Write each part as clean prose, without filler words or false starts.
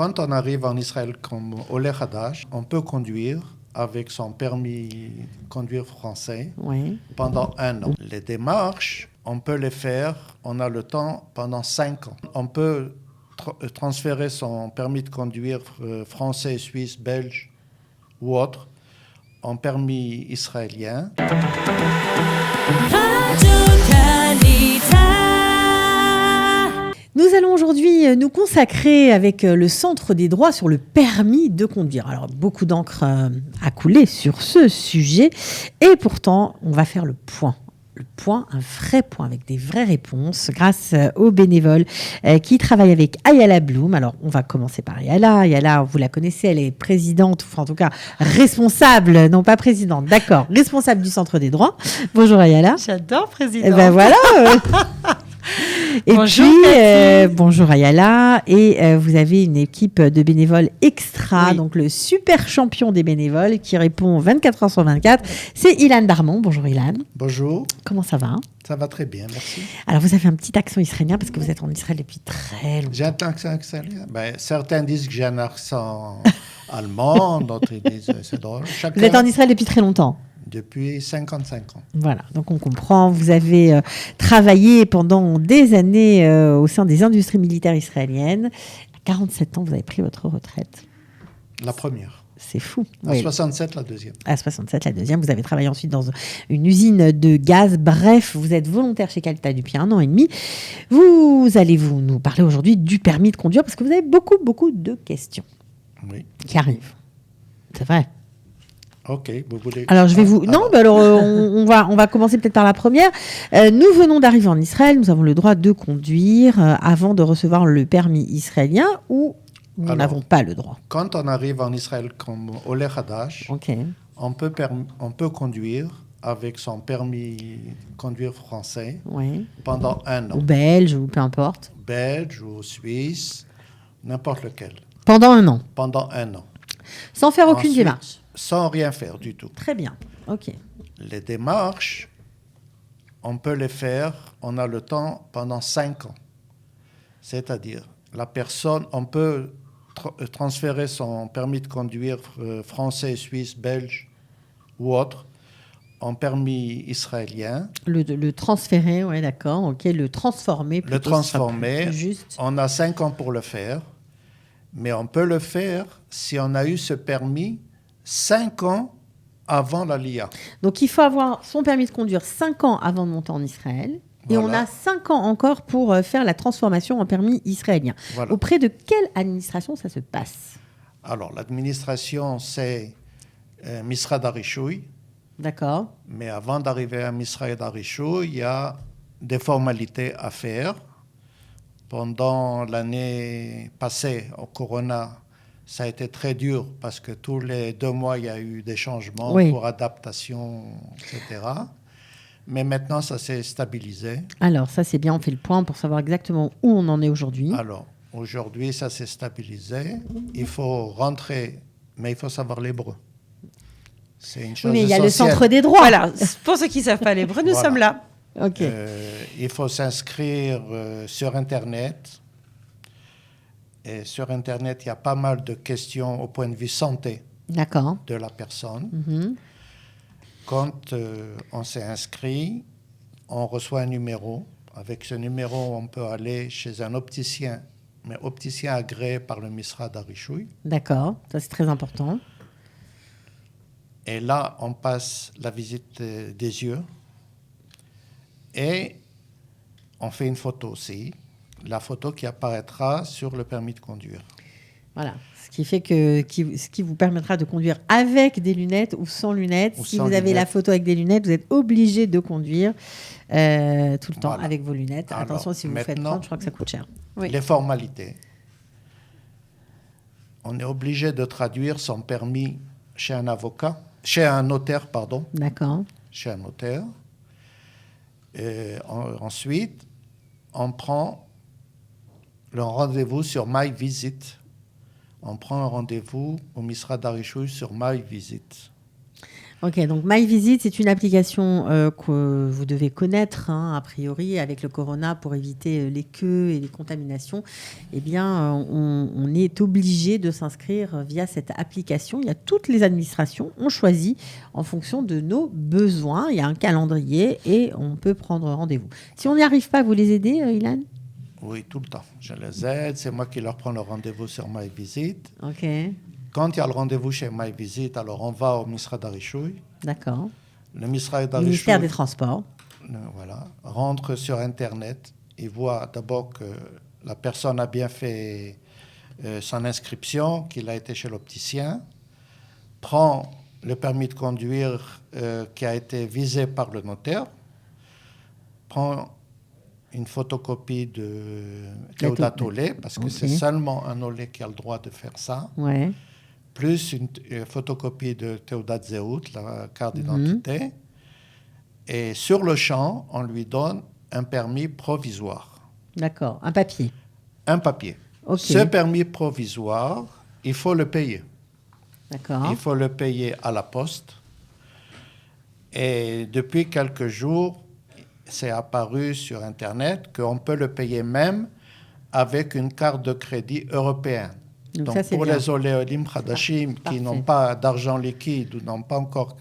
Quand on arrive en Israël comme Olé Hadash, on peut conduire avec son permis de conduire français pendant 1 an. Les démarches, on peut les faire, on a le temps pendant 5 ans. On peut transférer son permis de conduire français, suisse, belge ou autre en permis israélien. Nous allons aujourd'hui nous consacrer avec le Centre des droits sur le permis de conduire. Alors, beaucoup d'encre a coulé sur ce sujet et pourtant, on va faire le point. Le point, un vrai point avec des vraies réponses grâce aux bénévoles qui travaillent avec Ayala Bloom. Alors, on va commencer par Ayala. Ayala, vous la connaissez, elle est présidente, enfin en tout cas responsable, non pas présidente, d'accord, responsable du Centre des droits. Bonjour Ayala. J'adore présidente. Et ben voilà. Et bonjour, puis, bonjour Ayala, et vous avez une équipe de bénévoles extra, donc le super champion des bénévoles qui répond 24 heures sur 24, c'est Ilan Darmon. Bonjour Ilan. Bonjour. Comment ça va ? Ça va très bien, merci. Alors vous avez un petit accent israélien parce que vous êtes en Israël depuis très longtemps. J'ai un accent israélien. Certains disent que j'ai un accent allemand, d'autres disent c'est drôle. Vous êtes en Israël depuis très longtemps ? Depuis 55 ans. Voilà, donc on comprend. Vous avez travaillé pendant des années au sein des industries militaires israéliennes. À 47 ans, vous avez pris votre retraite. La première. C'est fou. À 67, la deuxième. À 67, la deuxième. Vous avez travaillé ensuite dans une usine de gaz. Bref, vous êtes volontaire chez Calta depuis 1 an et demi. Vous allez nous parler aujourd'hui du permis de conduire parce que vous avez beaucoup de questions qui arrivent. C'est vrai. Ok, vous voulez... Alors, je vais vous... Non, alors, on va commencer peut-être par la première. Nous venons d'arriver en Israël. Nous avons le droit de conduire avant de recevoir le permis israélien ou nous n'avons pas le droit. Quand on arrive en Israël comme Olé Hadash, on peut conduire avec son permis de conduire français pendant 1 an. Ou belge, ou peu importe. Belge ou suisse, n'importe lequel. Pendant 1 an. Pendant 1 an. Sans faire aucune démarche. Sans rien faire du tout. Très bien, ok. Les démarches, on peut les faire, on a le temps pendant 5 ans. C'est-à-dire, la personne, on peut transférer son permis de conduire français, suisse, belge ou autre en permis israélien. Le transférer, oui, d'accord, ok. Le transformer. Le transformer, on a 5 ans pour le faire, mais on peut le faire si on a eu ce permis 5 ans avant la LIA. Donc, il faut avoir son permis de conduire 5 ans avant de monter en Israël. Et on a 5 ans encore pour faire la transformation en permis israélien. Voilà. Auprès de quelle administration ça se passe ? Alors, l'administration, c'est Misrad Harishuy. D'accord. Mais avant d'arriver à Misrad Harishuy, il y a des formalités à faire. Pendant l'année passée, au Corona, ça a été très dur parce que tous les 2 mois, il y a eu des changements pour adaptation, etc. Mais maintenant, ça s'est stabilisé. Alors, ça, c'est bien, on fait le point pour savoir exactement où on en est aujourd'hui. Alors, aujourd'hui, ça s'est stabilisé. Il faut rentrer, mais il faut savoir l'hébreu. C'est une chose mais il y a essentielle. le centre des droits. Voilà, pour ceux qui ne savent pas l'hébreu, nous sommes là. Ok. Il faut s'inscrire sur Internet. Et sur Internet, il y a pas mal de questions au point de vue santé de la personne. Mm-hmm. Quand on s'est inscrit, on reçoit un numéro. Avec ce numéro, on peut aller chez un opticien, mais opticien agréé par le Misrad Harishuy. D'accord, ça c'est très important. Et là, on passe la visite des yeux et on fait une photo aussi. La photo qui apparaîtra sur le permis de conduire. Voilà, ce qui fait ce qui vous permettra de conduire avec des lunettes ou sans lunettes. Si vous avez la photo avec des lunettes, vous êtes obligé de conduire tout le temps avec vos lunettes. Alors, attention, si vous faites prendre, je crois que ça coûte cher. Les formalités. On est obligé de traduire son permis chez un notaire, pardon. D'accord. Chez un notaire. Et ensuite, on prend le rendez-vous sur MyVisit. On prend un rendez-vous au Misrad Harishuy sur MyVisit. Ok, donc MyVisit, c'est une application que vous devez connaître, hein, a priori, avec le corona, pour éviter les queues et les contaminations. Eh bien, on est obligé de s'inscrire via cette application. Il y a toutes les administrations, on choisit en fonction de nos besoins. Il y a un calendrier et on peut prendre rendez-vous. Si on n'y arrive pas, vous les aidez, Ilan ? Oui, tout le temps. Je les aide. C'est moi qui leur prends le rendez-vous sur MyVisit. Ok. Quand il y a le rendez-vous chez MyVisit, alors on va au Misra d'Arichouï. D'accord. Le Misra d'Arichouï, Ministère des Transports. Voilà, rentre sur Internet. Il voit d'abord que la personne a bien fait son inscription, qu'il a été chez l'opticien, prend le permis de conduire qui a été visé par le notaire, prend une photocopie de Théodat Olé, parce que c'est seulement un Olé qui a le droit de faire ça. Ouais. Plus une photocopie de Théodat Zéout, la carte d'identité. Et sur le champ, on lui donne un permis provisoire. D'accord, un papier. Un papier. Okay. Ce permis provisoire, il faut le payer. D'accord. Il faut le payer à la poste. Et depuis quelques jours, c'est apparu sur Internet qu'on peut le payer même avec une carte de crédit européenne. Donc ça, pour bien. les oléolim Khadashim qui n'ont pas d'argent liquide ou n'ont pas encore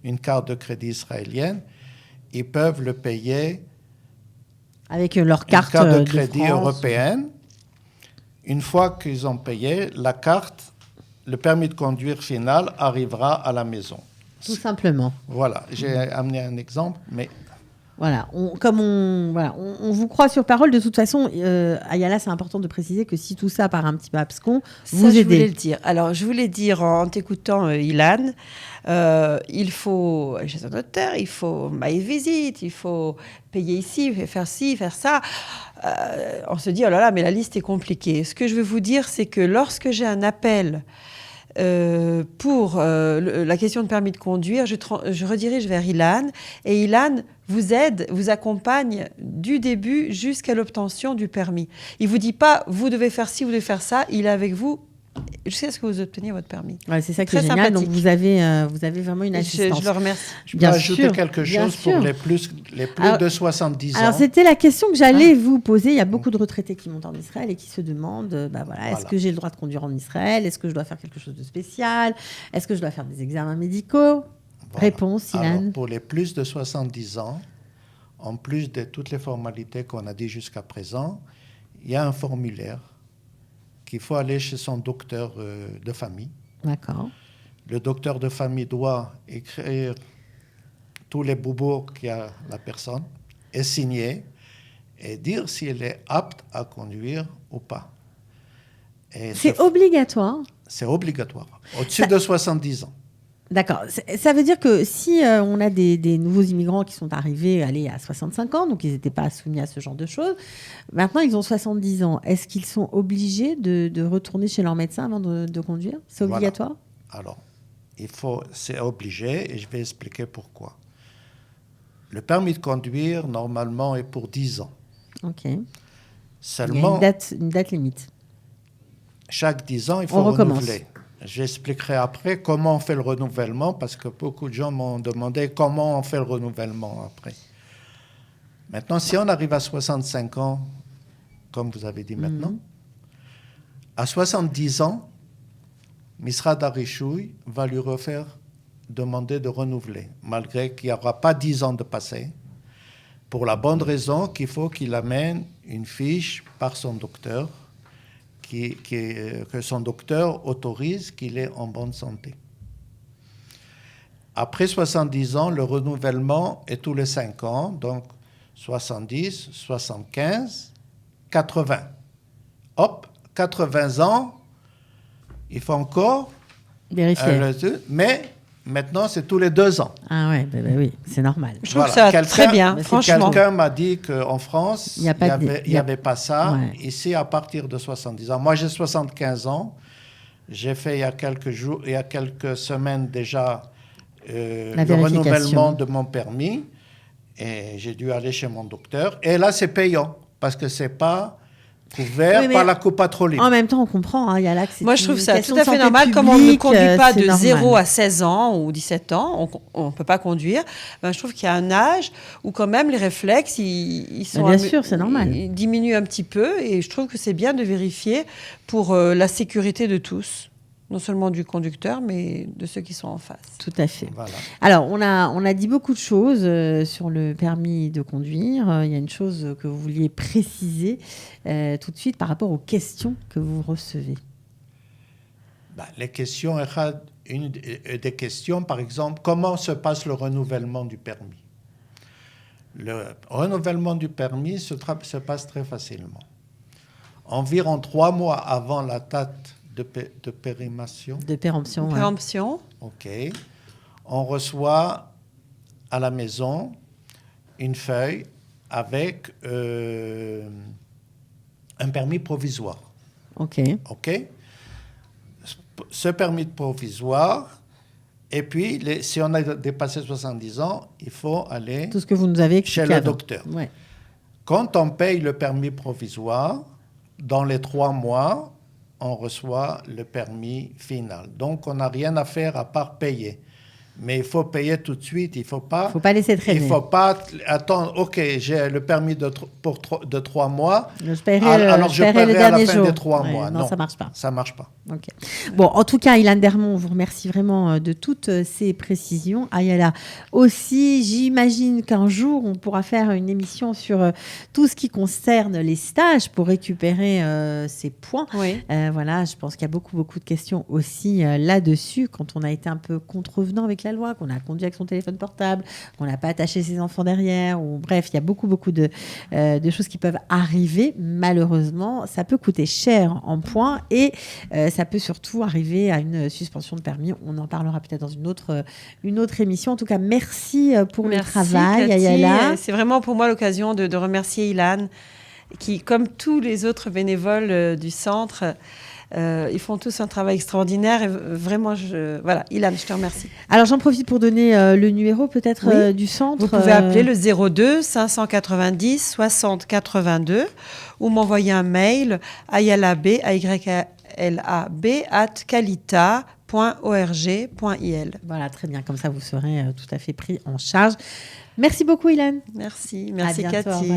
une carte de crédit israélienne, ils peuvent le payer avec leur carte de crédit européenne. Une fois qu'ils ont payé, la carte, le permis de conduire final arrivera à la maison. Tout simplement. Voilà, j'ai amené un exemple, mais... Voilà, on vous croit sur parole. De toute façon, Ayala, c'est important de préciser que si tout ça part un petit peu abscon, vous aidez. Je voulais le dire. Alors, je voulais dire en t'écoutant, Ilan, il faut, chez un notaire, il faut MyVisit, il faut payer ici, faire ci, faire ça. On se dit, oh là là, mais la liste est compliquée. Ce que je veux vous dire, c'est que lorsque j'ai un appel pour la question de permis de conduire, je redirige vers Ilan, et Ilan vous aide, vous accompagne du début jusqu'à l'obtention du permis. Il ne vous dit pas, vous devez faire ci, vous devez faire ça, il est avec vous jusqu'à ce que vous obteniez votre permis. Ouais, c'est ça qui est génial, donc vous avez vraiment une assistance. Je le remercie. Je peux ajouter quelque chose pour les plus de 70 ans. Alors, c'était la question que j'allais vous poser. Il y a beaucoup de retraités qui montent en Israël et qui se demandent, est-ce que j'ai le droit de conduire en Israël ? Est-ce que je dois faire quelque chose de spécial ? Est-ce que je dois faire des examens médicaux ? Réponse, Ilan. Alors, pour les plus de 70 ans, en plus de toutes les formalités qu'on a dit jusqu'à présent, il y a un formulaire qu'il faut aller chez son docteur de famille. D'accord. Le docteur de famille doit écrire tous les bobos qu'il y a la personne et signer et dire si elle est apte à conduire ou pas. Et c'est obligatoire ? C'est obligatoire, au-dessus de 70 ans. D'accord. Ça veut dire que si on a des nouveaux immigrants qui sont arrivés à 65 ans, donc ils n'étaient pas soumis à ce genre de choses, maintenant ils ont 70 ans, est-ce qu'ils sont obligés de retourner chez leur médecin avant de conduire ? C'est obligatoire ? Voilà. Alors, c'est obligé et je vais expliquer pourquoi. Le permis de conduire, normalement, est pour 10 ans. OK. Seulement, il y a une date limite. Chaque 10 ans, il faut renouveler. J'expliquerai après comment on fait le renouvellement, parce que beaucoup de gens m'ont demandé comment on fait le renouvellement après. Maintenant, si on arrive à 65 ans, comme vous avez dit maintenant, à 70 ans, Misra d'Arichouï va lui demander de renouveler, malgré qu'il n'y aura pas 10 ans de passé, pour la bonne raison qu'il faut qu'il amène une fiche par son docteur, que son docteur autorise qu'il est en bonne santé. Après 70 ans, le renouvellement est tous les 5 ans, donc 70, 75, 80. Hop, 80 ans, il faut encore vérifier. Mais maintenant, c'est tous les 2 ans. Ah ouais, oui, c'est normal. Je trouve ça très bien, franchement. Quelqu'un m'a dit qu'en France, il n'y avait pas ça. Ouais. Ici, à partir de 70 ans. Moi, j'ai 75 ans. J'ai fait il y a quelques semaines déjà le renouvellement de mon permis. Et j'ai dû aller chez mon docteur. Et là, c'est payant parce que ce n'est pas couvert par la Coupa trop libre. En même temps, on comprend. Il y a là que c'est moi, je trouve ça tout à fait normal. Comme on ne conduit pas de 0 à 16 ans ou 17 ans, on ne peut pas conduire. Ben, je trouve qu'il y a un âge où quand même les réflexes, ils sont bien sûr, c'est normal. Ils diminuent un petit peu. Et je trouve que c'est bien de vérifier pour la sécurité de tous. Non seulement du conducteur, mais de ceux qui sont en face. Tout à fait. Voilà. Alors, on a dit beaucoup de choses sur le permis de conduire. Il y a une chose que vous vouliez préciser tout de suite par rapport aux questions que vous recevez. Les questions, une des questions, par exemple, comment se passe le renouvellement du permis? Le renouvellement du permis se passe très facilement. Environ 3 mois avant la date de péremption. De péremption. Péremption. OK. On reçoit à la maison une feuille avec un permis provisoire. OK. OK. Ce permis provisoire, et puis si on a dépassé 70 ans, il faut aller tout ce que vous nous avez expliqué chez le avant. docteur. Ouais. Quand on paye le permis provisoire, dans les 3 mois, on reçoit le permis final. Donc, on n'a rien à faire à part payer. Mais il faut payer tout de suite. Il ne faut pas laisser traîner. Il ne faut pas attendre. OK, j'ai le permis de 3 mois. Je paierai alors, je paierai à la fin des 3 ouais, mois. Non, ça ne marche pas. Ça ne marche pas. Okay. Bon, en tout cas, Ilan Dermont, on vous remercie vraiment de toutes ces précisions. Ayala aussi, j'imagine qu'un jour, on pourra faire une émission sur tout ce qui concerne les stages pour récupérer ces points. Oui. Voilà, je pense qu'il y a beaucoup de questions aussi là-dessus, quand on a été un peu contrevenant avec la loi, qu'on a conduit avec son téléphone portable, qu'on n'a pas attaché ses enfants derrière, ou bref, il y a beaucoup de choses qui peuvent arriver. Malheureusement, ça peut coûter cher en points et ça peut surtout arriver à une suspension de permis. On en parlera peut-être dans une autre émission. En tout cas, merci pour le travail, Ayala. C'est vraiment pour moi l'occasion de remercier Ilan, qui, comme tous les autres bénévoles du centre, ils font tous un travail extraordinaire et vraiment, voilà, Ilan, je te remercie. Alors, j'en profite pour donner le numéro peut-être du centre. Vous pouvez appeler le 02 590 60 82 ou m'envoyer un mail ayalab@qualita.org.il. Voilà, très bien. Comme ça, vous serez tout à fait pris en charge. Merci beaucoup, Ilan. Merci Cathy. Cathy.